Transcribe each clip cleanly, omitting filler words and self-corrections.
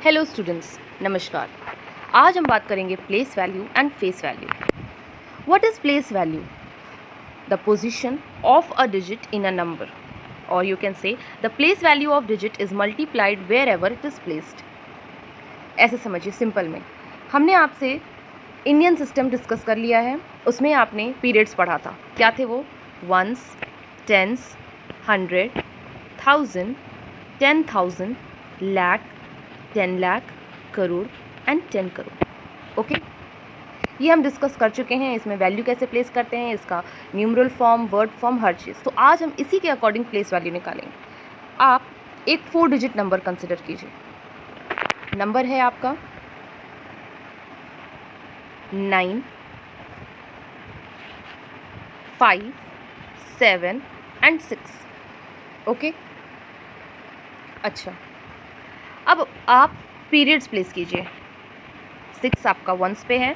Hello students, नमस्कार। आज हम बात करेंगे place value and face value. What is place value? The position of a digit in a number, और you can say the place value of digit is multiplied wherever it is placed. ऐसे समझिए simple में। हमने आपसे Indian system discuss कर लिया है, उसमें आपने पीरियड्स पढ़ा था। क्या थे वो? Ones, tens, 100, 1000, 10,000, lakh, 10 lakh, crore and 10 crore. Okay, ये हम डिस्कस कर चुके हैं। इसमें वैल्यू कैसे प्लेस करते हैं, इसका न्यूमरल फॉर्म, वर्ड फॉर्म, हर चीज़। तो आज हम इसी के अकॉर्डिंग प्लेस वैल्यू निकालेंगे। आप एक 4 डिजिट नंबर कंसिडर कीजिए। नंबर है आपका 9, 5, 7 एंड 6। ओके, अच्छा, अब आप पीरियड्स प्लेस कीजिए। 6 आपका वंस पे है,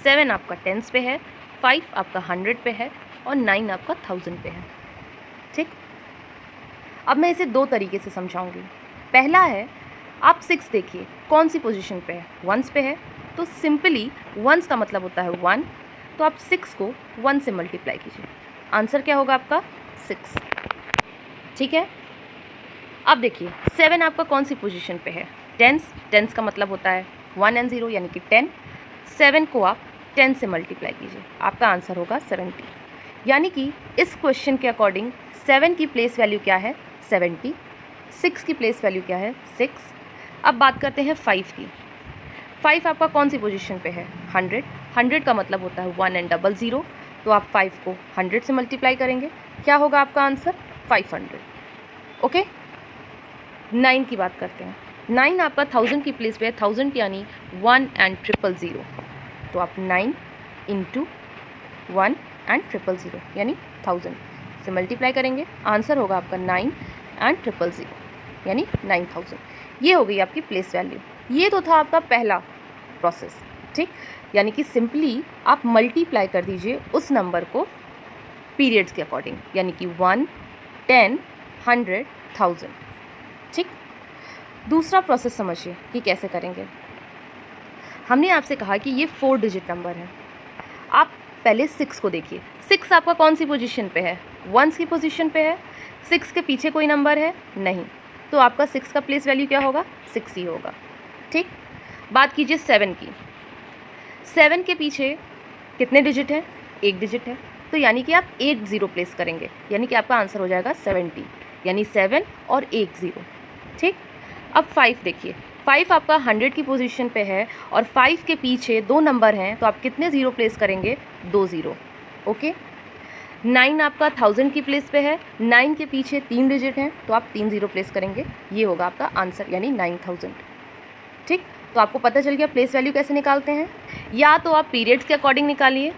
7 आपका टेंस पे है, 5 आपका 100 पे है और 9 आपका 1000 पे है। ठीक, अब मैं इसे दो तरीके से समझाऊंगी। पहला है, आप 6 देखिए कौन सी पोजीशन पे है, वंस पे है। तो सिंपली वंस का मतलब होता है 1, तो आप 6 को 1 से मल्टीप्लाई कीजिए। आंसर क्या होगा आपका? 6। ठीक है, अब देखिए 7 आपका कौन सी पोजीशन पे है? टेंस। टेंस का मतलब होता है 1 and 0 यानी कि 10। 7 को आप 10 से मल्टीप्लाई कीजिए, आपका आंसर होगा 70। यानी कि इस क्वेश्चन के अकॉर्डिंग 7 की प्लेस वैल्यू क्या है? 70। 6 की प्लेस वैल्यू क्या है? 6। अब बात करते हैं 5 की। 5 आपका कौन सी पोजीशन पे है? 100। 100 का मतलब होता है 1 and 00, तो आप 5 को 100 से मल्टीप्लाई करेंगे, क्या होगा आपका आंसर? 500। ओके, 9 की बात करते हैं। 9 आपका 1000 की प्लेस पे है, 1000 यानी 1 and 000, तो आप 9 इंटू 1 and 000 यानी 1000 से मल्टीप्लाई करेंगे, आंसर होगा आपका 9 and 000 यानी 9000। ये हो गई आपकी प्लेस वैल्यू। ये तो था आपका पहला प्रोसेस। ठीक, यानी कि सिंपली आप मल्टीप्लाई कर दीजिए उस नंबर को पीरियड्स के अकॉर्डिंग, यानी कि 1, 10, 100, 1000। ठीक, दूसरा प्रोसेस समझिए कि कैसे करेंगे। हमने आपसे कहा कि ये 4 डिजिट नंबर है। आप पहले 6 को देखिए। 6 आपका कौन सी पोजीशन पे है? वंस की पोजीशन पे है। 6 के पीछे कोई नंबर है? नहीं, तो आपका 6 का प्लेस वैल्यू क्या होगा? 6 ही होगा। ठीक, बात कीजिए 7 की। 7 के पीछे कितने डिजिट हैं? एक डिजिट है, तो यानी कि आप एक 0 प्लेस करेंगे, यानी कि आपका आंसर हो जाएगा 70, यानी 7 और एक 0। ठीक, अब 5 देखिए। 5 आपका 100 की पोजीशन पे है और 5 के पीछे 2 नंबर हैं, तो आप कितने 0 प्लेस करेंगे? 2 0। ओके, 9 आपका 1000 की प्लेस पे है, 9 के पीछे 3 डिजिट हैं, तो आप 3 0 प्लेस करेंगे, ये होगा आपका आंसर यानी 9000। ठीक, तो आपको पता चल गया प्लेस वैल्यू कैसे निकालते हैं। या तो आप पीरियड्स के अकॉर्डिंग निकालिए,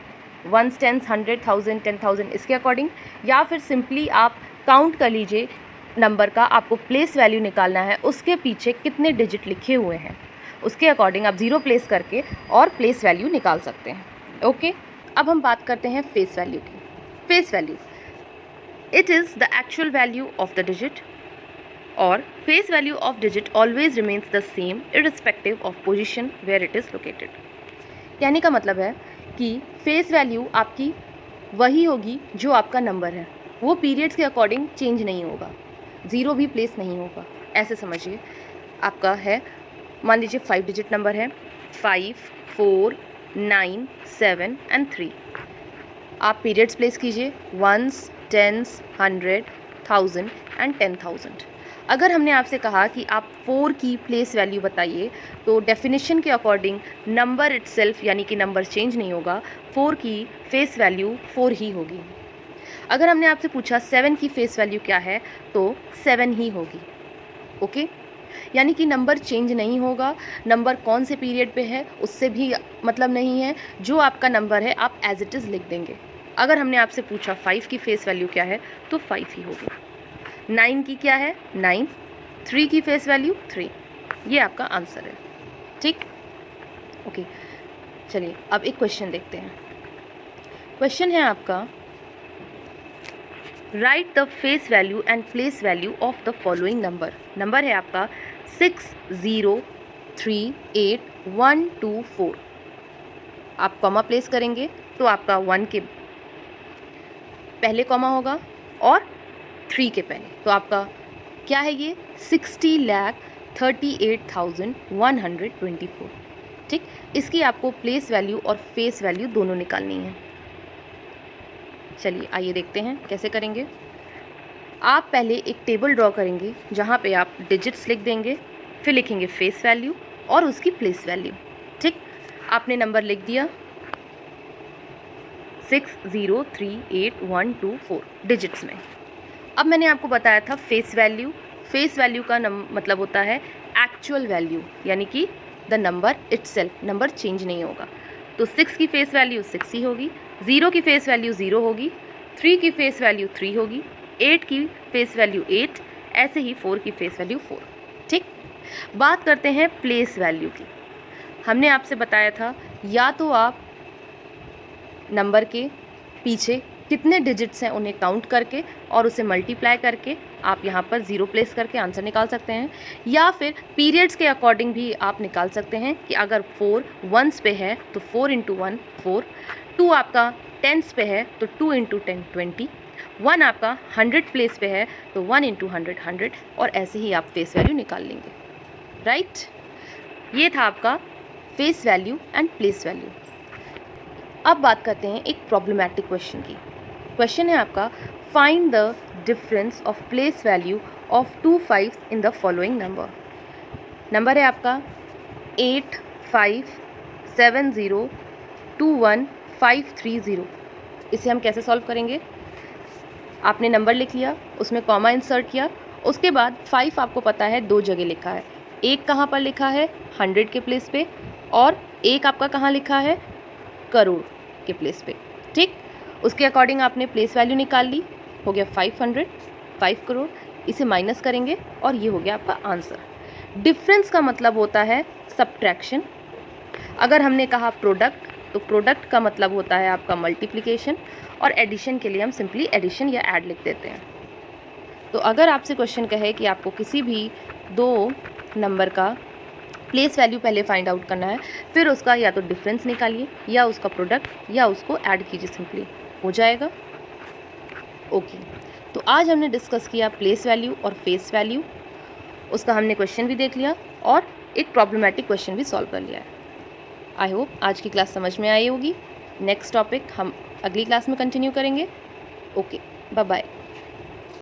वंस, टेंस, 100, 1000, 10,000 इसके अकॉर्डिंग, या फिर सिंपली आप काउंट कर लीजिए नंबर का। आपको प्लेस वैल्यू निकालना है, उसके पीछे कितने डिजिट लिखे हुए हैं, उसके अकॉर्डिंग आप 0 प्लेस करके और प्लेस वैल्यू निकाल सकते हैं। ओके, अब हम बात करते हैं फेस वैल्यू की। Face value, it is the actual value of the digit, और face value of digit always remains the same irrespective of position where it is located. कहने का मतलब है कि फेस वैल्यू आपकी वही होगी जो आपका नंबर है, वो पीरियड्स के अकॉर्डिंग चेंज नहीं होगा, 0 भी प्लेस नहीं होगा। ऐसे समझिए, आपका है, मान लीजिए 5 डिजिट नंबर है, 5, 4, 9, 7 एंड 3। आप पीरियड्स प्लेस कीजिए, वंस, टेंस, 100, 1000 एंड 10,000। अगर हमने आपसे कहा कि आप 4 की प्लेस वैल्यू बताइए, तो डेफिनेशन के अकॉर्डिंग नंबर इटसेल्फ यानी कि नंबर चेंज नहीं होगा, 4 की फेस वैल्यू 4 ही होगी। अगर हमने आपसे पूछा 7 की फेस वैल्यू क्या है, तो 7 ही होगी। ओके, यानी कि नंबर चेंज नहीं होगा, नंबर कौन से पीरियड पे है उससे भी मतलब नहीं है, जो आपका नंबर है आप एज इट इज़ लिख देंगे। अगर हमने आपसे पूछा 5 की फेस वैल्यू क्या है, तो 5 ही होगी। 9 की क्या है? 9। 3 की फेस वैल्यू 3। ये आपका आंसर है। ठीक, ओके, चलिए अब एक क्वेश्चन देखते हैं। क्वेश्चन है आपका, right the face value and place value of the following number. Number है आपका 6, 0, 3 8 1 2 4 आप कॉमा प्लेस करेंगे तो आपका 1 के पहले कॉमा होगा और 3 के पहले, तो आपका क्या है ये 60,38,124। ठीक, इसकी आपको प्लेस वैल्यू और फेस वैल्यू दोनों निकालनी है। चलिए आइए देखते हैं कैसे करेंगे। आप पहले एक टेबल ड्रॉ करेंगे जहाँ पे आप डिजिट्स लिख देंगे, फिर लिखेंगे फेस वैल्यू और उसकी प्लेस वैल्यू। ठीक, आपने नंबर लिख दिया 603812 डिजिट्स में। अब मैंने आपको बताया था फेस वैल्यू का मतलब होता है एक्चुअल वैल्यू, यानी कि the number itself, number change नहीं होगा। तो 6 की फेस वैल्यू 6 ही होगी, 0 की फेस वैल्यू 0 होगी, 3 की फेस वैल्यू 3 होगी, 8 की फेस वैल्यू 8, ऐसे ही 4 की फेस वैल्यू 4। ठीक, बात करते हैं प्लेस वैल्यू की। हमने आपसे बताया था या तो आप नंबर के पीछे कितने डिजिट्स हैं उन्हें काउंट करके और उसे मल्टीप्लाई करके आप यहाँ पर 0 प्लेस करके आंसर निकाल सकते हैं, या फिर पीरियड्स के अकॉर्डिंग भी आप निकाल सकते हैं कि अगर 4 वंस पे है तो 4 × 1 4, 2 आपका टेंस पे है तो 2 × 10 20, 1 आपका 100 प्लेस पे है तो 1 × 100 100, और ऐसे ही आप फेस वैल्यू निकाल लेंगे। राइट, ये था आपका face value and place value. अब बात करते हैं एक प्रॉब्लमैटिक क्वेश्चन की। क्वेश्चन है आपका, find the difference of place value of 2 5 in the following number. Number है आपका 857021 इसे हम कैसे सॉल्व करेंगे? आपने नंबर लिख लिया, उसमें कॉमा इंसर्ट किया, उसके बाद 5 आपको पता है 2 जगह लिखा है। एक कहाँ पर लिखा है 100 के प्लेस पे, और एक आपका कहाँ लिखा है करोड़ के प्लेस पे। ठीक, उसके अकॉर्डिंग आपने प्लेस वैल्यू निकाल ली, हो गया 500, 5 करोड़। इसे माइनस करेंगे और ये हो गया आपका आंसर। डिफरेंस का मतलब होता है सब्ट्रैक्शन। अगर हमने कहा प्रोडक्ट, तो प्रोडक्ट का मतलब होता है आपका मल्टीप्लिकेशन, और एडिशन के लिए हम सिंपली एडिशन या ऐड लिख देते हैं। तो अगर आपसे क्वेश्चन कहे कि आपको किसी भी 2 नंबर का प्लेस वैल्यू पहले फाइंड आउट करना है, फिर उसका या तो डिफरेंस निकालिए या उसका प्रोडक्ट या उसको ऐड कीजिए, सिंपली हो जाएगा। ओके, तो आज हमने डिस्कस किया प्लेस वैल्यू और फेस वैल्यू, उसका हमने क्वेश्चन भी देख लिया और एक प्रॉब्लमैटिक क्वेश्चन भी सॉल्व कर लिया है। आई होप आज की क्लास समझ में आई होगी। नेक्स्ट टॉपिक हम अगली क्लास में कंटिन्यू करेंगे। Okay, bye bye.